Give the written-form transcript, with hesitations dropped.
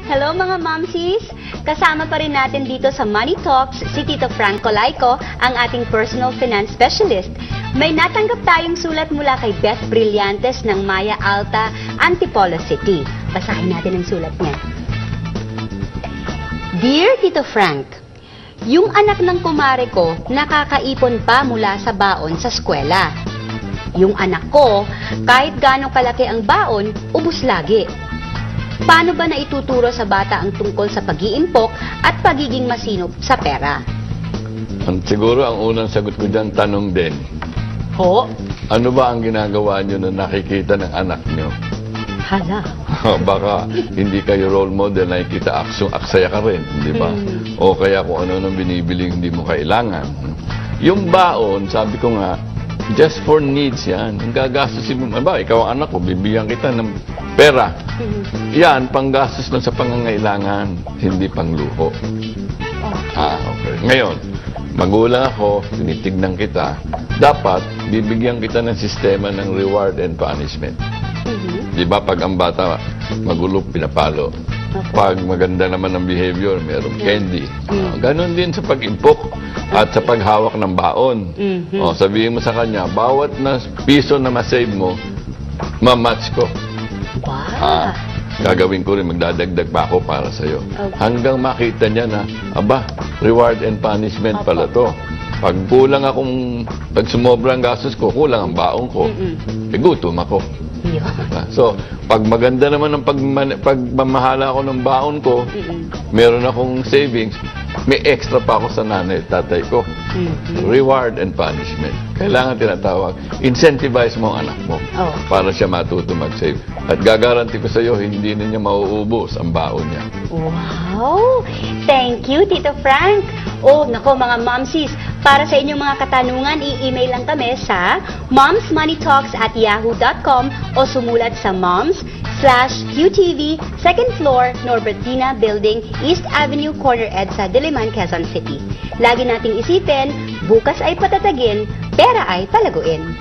Hello mga momsies! Kasama pa rin natin dito sa Money Talks si Tito Frank Colaico, ang ating personal finance specialist. May natanggap tayong sulat mula kay Beth Brillantes ng Maya Alta, Antipolo City. Basahin natin ang sulat niya. Dear Tito Frank, yung anak ng kumare ko nakakaipon pa mula sa baon sa eskwela. Yung anak ko, kahit gaano kalaki ang baon, ubos lagi. Paano ba naituturo sa bata ang tungkol sa pag-iimpok at pagiging masinop sa pera? Siguro ang unang sagot ko dyan, tanong din. Ho? Ano ba ang ginagawa nyo na nakikita ng anak nyo? Hala. Baka hindi kayo role model, nakikita aksaya ka rin, di ba? O kaya kung ano nang binibiling hindi mo kailangan. Yung baon, sabi ko nga, just for needs yan. Ang gagastusin mo, ba, ikaw ang anak ko, bibigyan kita ng pera. Yan, panggastos lang sa pangangailangan, hindi pangluho. Okay. Ngayon, magulang ako, tinitignan kita, dapat bibigyan kita ng sistema ng reward and punishment. Di ba, pag ang bata magulo, pinapalo. Pag maganda naman ang behavior, mayroong candy. Ganon din sa pag-impok at sa paghawak ng baon. Sabihin mo sa kanya, bawat na piso na masave mo, mamatch ko. Wow. Gagawin ko rin, magdadagdag pa ako para sa'yo. Okay. Hanggang makita niya na, aba, reward and punishment pala to. Pag kulang akong, pag sumobra ang gastos ko, kulang ang baon ko, gutom ako. So, pag maganda naman ang pagmamahala ako ng baon ko, meron akong savings, may extra pa ako sa nanay at tatay ko. Reward and punishment. Kailangan tinatawag, incentivize mo ang anak mo para siya matuto mag-save. At gagaranti ko sa iyo, hindi na niya mauubos ang baon niya. Wow! Thank you, Tito Frank! Nako mga momsies, para sa inyong mga katanungan, i-email lang kami sa momsmoneytalks@yahoo.com o sumulat sa moms/QTV, 2nd floor, Norbertina Building, East Avenue, Corner EDSA, Diliman, Quezon City. Lagi nating isipin, bukas ay patatagin, pera ay palaguin.